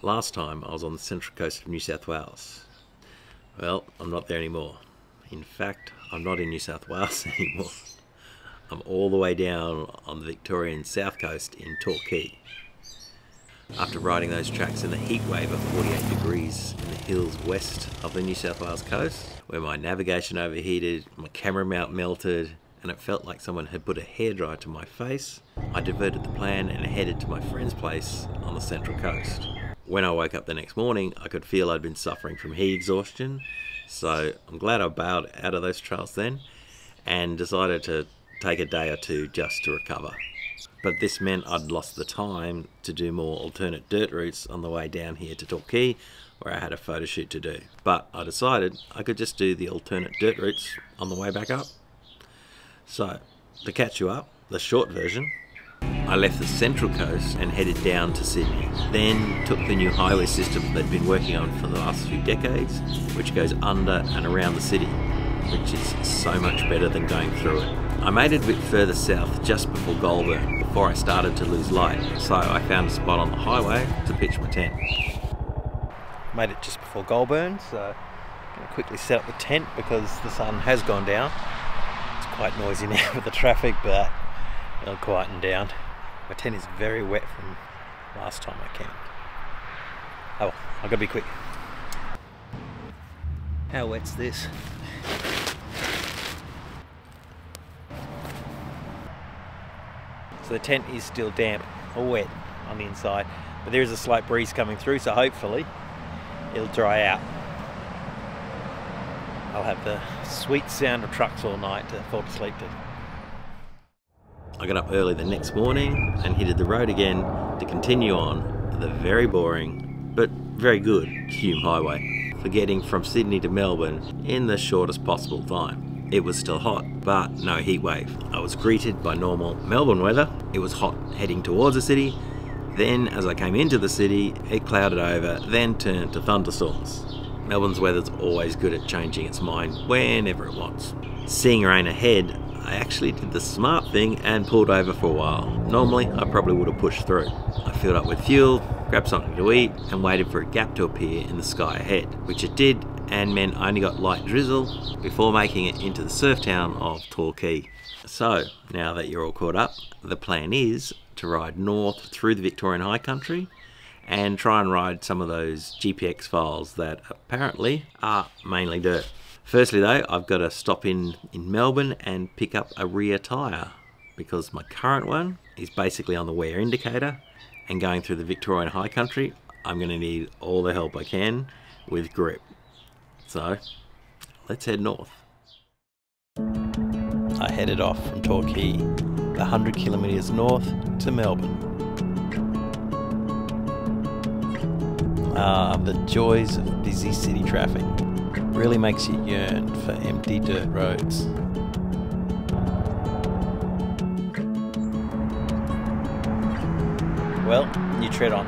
Last time I was on the central coast of New South Wales. Well, I'm not there anymore. In fact, I'm not in New South Wales anymore. I'm all the way down on the Victorian south coast in Torquay. After riding those tracks in the heat wave of 48 degrees in the hills west of the New South Wales coast, where my navigation overheated, my camera mount melted, and it felt like someone had put a hairdryer to my face, I diverted the plan and headed to my friend's place on the central coast. When I woke up the next morning, I could feel I'd been suffering from heat exhaustion, so I'm glad I bailed out of those trails then and decided to take a day or two just to recover. But this meant I'd lost the time to do more alternate dirt routes on the way down here to Torquay, where I had a photo shoot to do. But I decided I could just do the alternate dirt routes on the way back up. So, to catch you up, the short version, I left the central coast and headed down to Sydney. Then took the new highway system they'd been working on for the last few decades, which goes under and around the city, which is so much better than going through it. I made it a bit further south just before Gembrook, before I started to lose light, so I found a spot on the highway to pitch my tent. Made it just before Gembrook, so I'm going to quickly set up the tent because the sun has gone down. It's quite noisy now with the traffic, but it'll quieten down. My tent is very wet from last time I camped. Oh well, I've got to be quick. How wet's this? So the tent is still damp or wet on the inside, but there is a slight breeze coming through, so hopefully it'll dry out. I'll have the sweet sound of trucks all night to fall asleep to. I got up early the next morning and headed the road again to continue on the very boring but very good Hume Highway for getting from Sydney to Melbourne in the shortest possible time. It was still hot, but no heat wave. I was greeted by normal Melbourne weather. It was hot heading towards the city. Then as I came into the city, it clouded over, then turned to thunderstorms. Melbourne's weather's always good at changing its mind whenever it wants. Seeing rain ahead, I actually did the smart thing and pulled over for a while. Normally, I probably would have pushed through. I filled up with fuel, grabbed something to eat, and waited for a gap to appear in the sky ahead, which it did, and meant I only got light drizzle before making it into the surf town of Torquay. So, now that you're all caught up, the plan is to ride north through the Victorian High Country and try and ride some of those GPX files that apparently are mainly dirt. Firstly though, I've got to stop in Melbourne and pick up a rear tyre because my current one is basically on the wear indicator, and going through the Victorian High Country, I'm going to need all the help I can with grip. So, let's head north. I headed off from Torquay, the 100 kilometres north to Melbourne. Ah, the joys of busy city traffic. Really makes you yearn for empty dirt roads. Well, you tread on.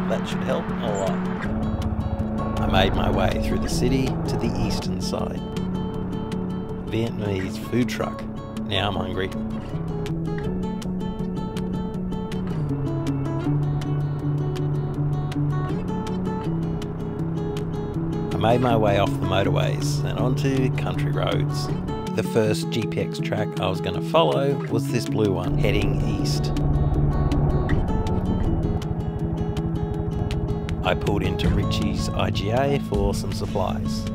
That should help a lot. I made my way through the city to the eastern side. Vietnamese food truck. Now I'm hungry. I made my way off the motorways and onto country roads. The first GPX track I was going to follow was this blue one, heading east. I pulled into Ritchie's IGA for some supplies.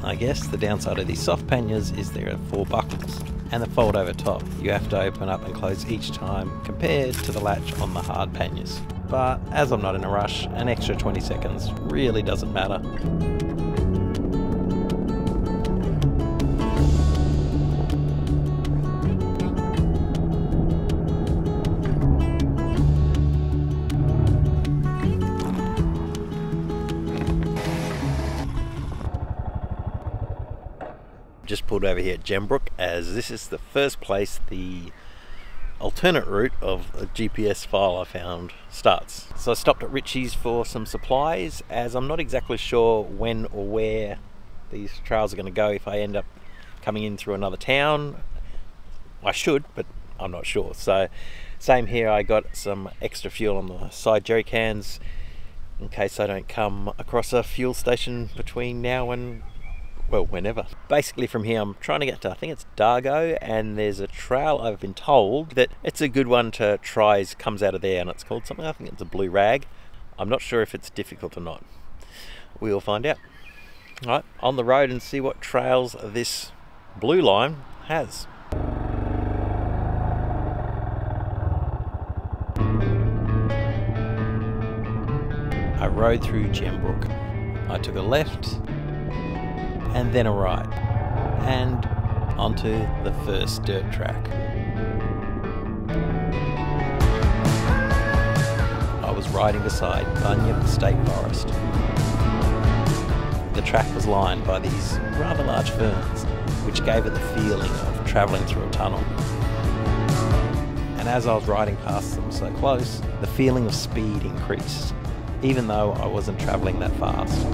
I guess the downside of these soft panniers is there are 4 buckles and the fold over top. You have to open up and close each time compared to the latch on the hard panniers. But as I'm not in a rush, an extra 20 seconds really doesn't matter. Just pulled over here at Gembrook, as this is the first place the alternate route of a GPS file I found starts. So I stopped at Ritchie's for some supplies, as I'm not exactly sure when or where these trails are going to go if I end up coming in through another town I should, but I'm not sure. So same here, I got some extra fuel on the side jerry cans in case I don't come across a fuel station between now and, well, whenever. Basically from here I'm trying to get to, I think it's Dargo, and there's a trail I've been told that it's a good one to try, comes out of there, and it's called something, I think it's a blue rag. I'm not sure if it's difficult or not. We'll find out. Alright, on the road and see what trails this blue line has. I rode through Gembrook. I took a left and then a right and onto the first dirt track. I was riding beside Bunyip State Forest. The track was lined by these rather large ferns, which gave it the feeling of travelling through a tunnel. And as I was riding past them so close, the feeling of speed increased, even though I wasn't travelling that fast.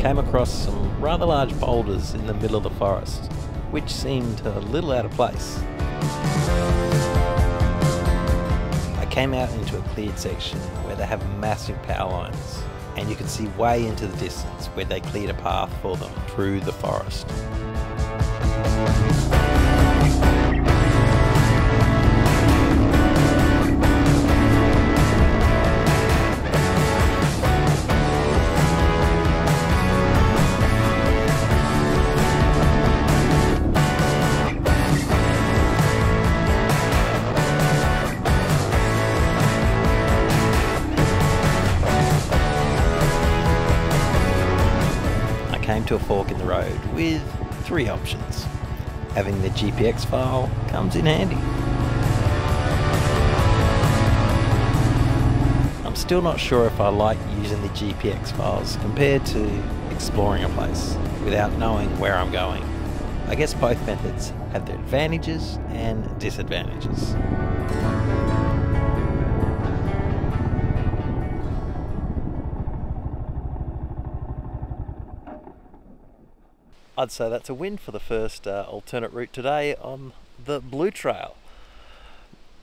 Came across some rather large boulders in the middle of the forest, which seemed a little out of place. I came out into a cleared section where they have massive power lines, and you could see way into the distance where they cleared a path for them through the forest. Came to a fork in the road with 3 options. Having the GPX file comes in handy. I'm still not sure if I like using the GPX files compared to exploring a place without knowing where I'm going. I guess both methods have their advantages and disadvantages. I'd say that's a win for the first alternate route today on the Blue Trail.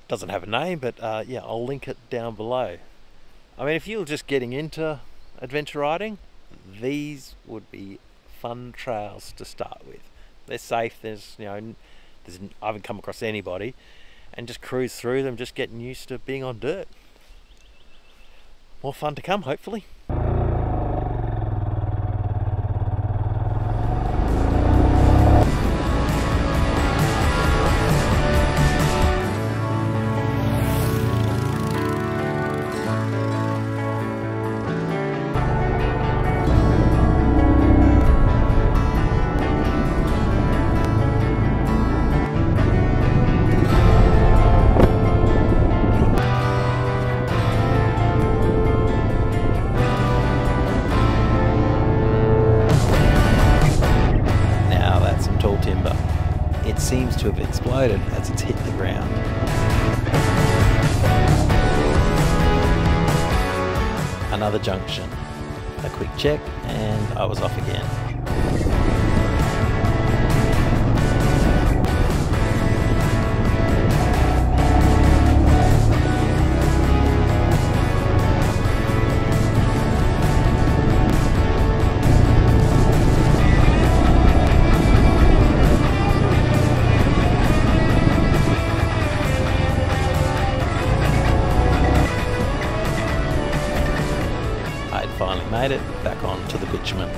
Doesn't have a name, but yeah, I'll link it down below. I mean, if you're just getting into adventure riding, these would be fun trails to start with. They're safe, there's, you know, I haven't come across anybody, and just cruise through them, just getting used to being on dirt. More fun to come, hopefully. It seems to have exploded as it's hit the ground. Another junction. A quick check and I was off again. Finally made it back onto the bitumen.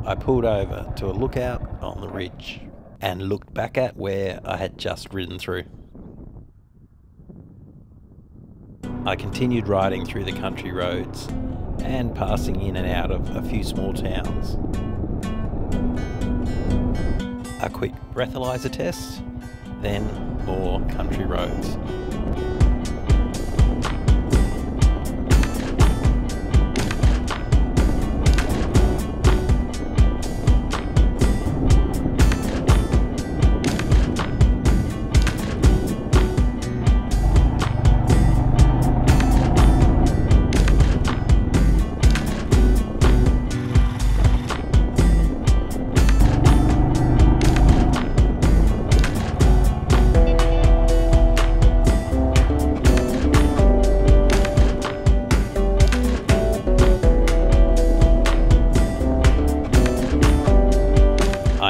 I pulled over to a lookout on the ridge and looked back at where I had just ridden through. I continued riding through the country roads and passing in and out of a few small towns. A quick breathalyzer test, then more country roads.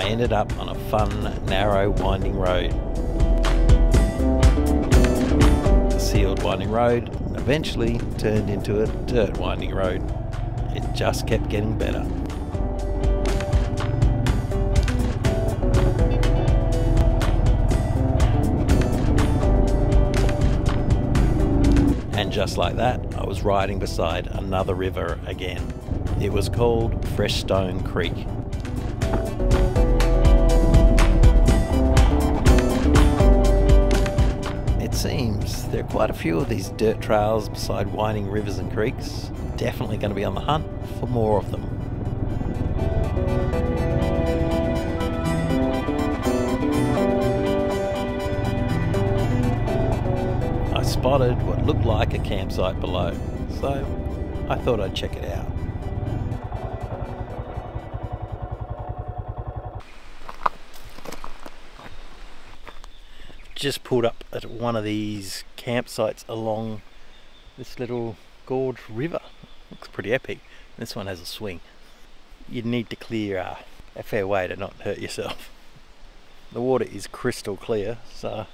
Ended up on a fun, narrow, winding road. The sealed winding road eventually turned into a dirt winding road. It just kept getting better. And just like that, I was riding beside another river again. It was called Fresh Stone Creek. Seems there are quite a few of these dirt trails beside winding rivers and creeks. Definitely going to be on the hunt for more of them. I spotted what looked like a campsite below, so I thought I'd check it out. Just pulled up at one of these campsites along this little Gorge River. Looks pretty epic. This one has a swing. You'd need to clear a fair way to not hurt yourself. The water is crystal clear, so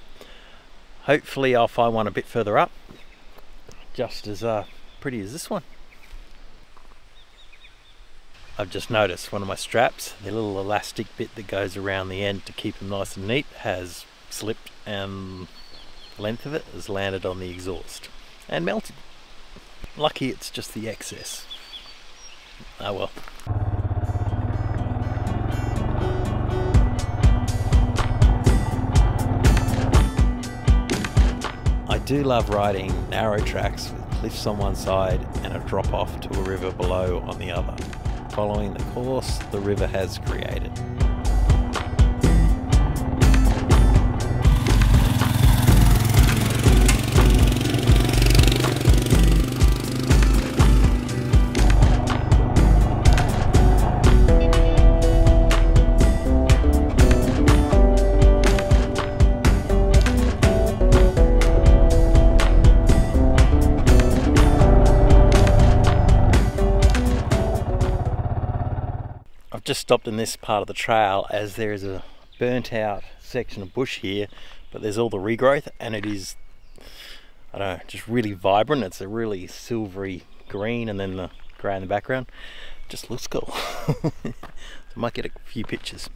hopefully I'll find one a bit further up just as pretty as this one. I've just noticed one of my straps, the little elastic bit that goes around the end to keep them nice and neat, has slipped and the length of it has landed on the exhaust and melted. Lucky it's just the excess. Oh well. I do love riding narrow tracks with cliffs on one side and a drop off to a river below on the other, following the course the river has created. Just stopped in this part of the trail as there is a burnt out section of bush here, but there's all the regrowth and it is, I don't know, just really vibrant. It's a really silvery green and then the grey in the background. Just looks cool. So I might get a few pictures.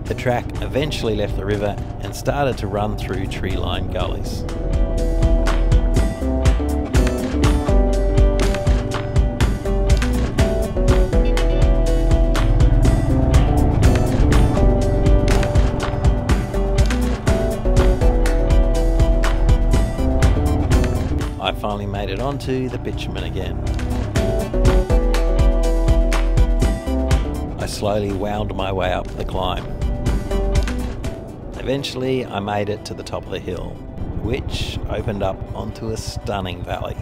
The track eventually left the river and started to run through tree-lined gullies. I finally made it onto the bitumen again. I slowly wound my way up the climb. Eventually I made it to the top of the hill, which opened up onto a stunning valley.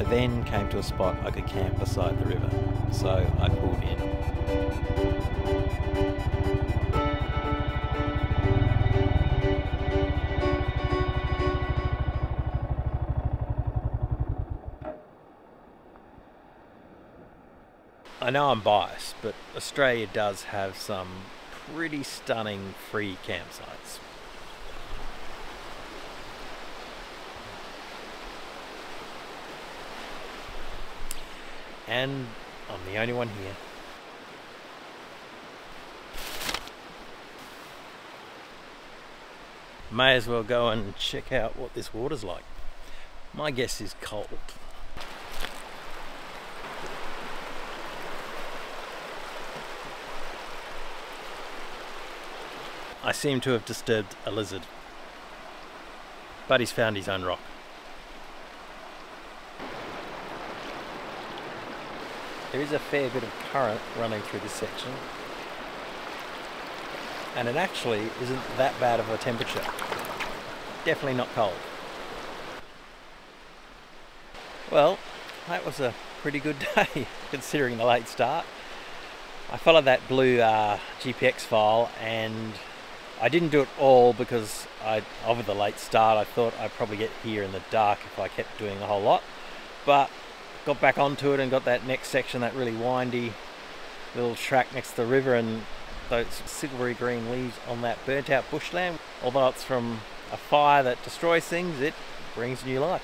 then came to a spot I could camp beside the river, so I pulled in. I know I'm biased, but Australia does have some pretty stunning free campsites. And I'm the only one here. May as well go and check out what this water's like. My guess is cold. I seem to have disturbed a lizard, but he's found his own rock. There is a fair bit of current running through this section, and it actually isn't that bad of a temperature. Definitely not cold. Well, that was a pretty good day considering the late start. I followed that blue GPX file, and I didn't do it all because of the late start. I thought I'd probably get here in the dark if I kept doing a whole lot, but got back onto it and got that next section, that really windy little track next to the river, and those silvery green leaves on that burnt out bushland. Although it's from a fire that destroys things, it brings new life.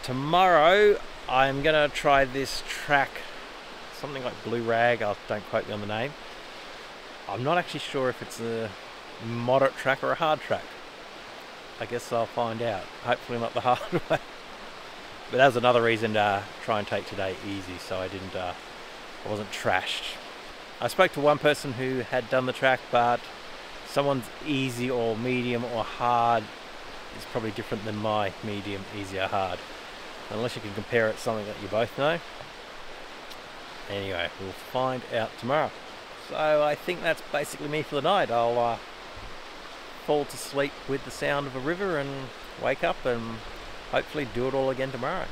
Tomorrow I'm gonna try this track, something like Blue Rag, don't quote me on the name. I'm not actually sure if it's a moderate track or a hard track. I guess I'll find out. Hopefully not the hard way. But that was another reason to try and take today easy, so I wasn't trashed. I spoke to one person who had done the track, but someone's easy or medium or hard is probably different than my medium, easy or hard. Unless you can compare it to something that you both know. Anyway, we'll find out tomorrow. So I think that's basically me for the night. I'll fall to sleep with the sound of a river and wake up and hopefully do it all again tomorrow.